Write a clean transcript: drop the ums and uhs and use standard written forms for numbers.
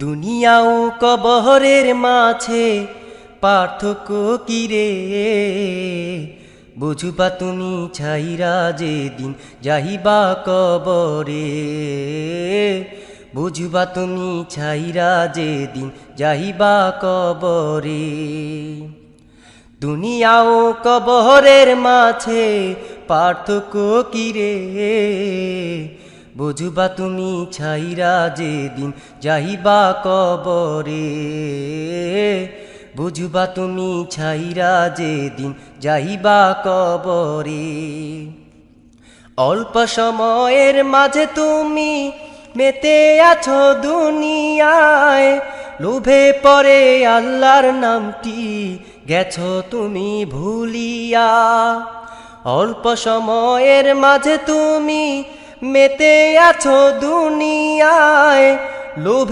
দুনিয়া ও কবরের মাঝে পার্থক্য কি রে? বুঝবা তুমি ছাইরা যেদিন যাইবা কবরে, বুঝবা তুমি ছাইরা যেদিন যাইবা কবরে। দুনিয়া ও কবরের মাঝে পার্থক্য কি রে? বুঝবা তুমি ছাইরা যেদিন যাইবা কবরে, বুঝবা তুমি ছাইরা যেদিন যাইবা কবরে। অল্প সময়ের মাঝে তুমি মেতে আছো দুনিয়ায়, লোভে পড়ে আল্লাহর নামটি গেছো তুমি ভুলিয়া। অল্প সময়ের মাঝে তুমি মেতে আছো দুনিয়ায়, লোভে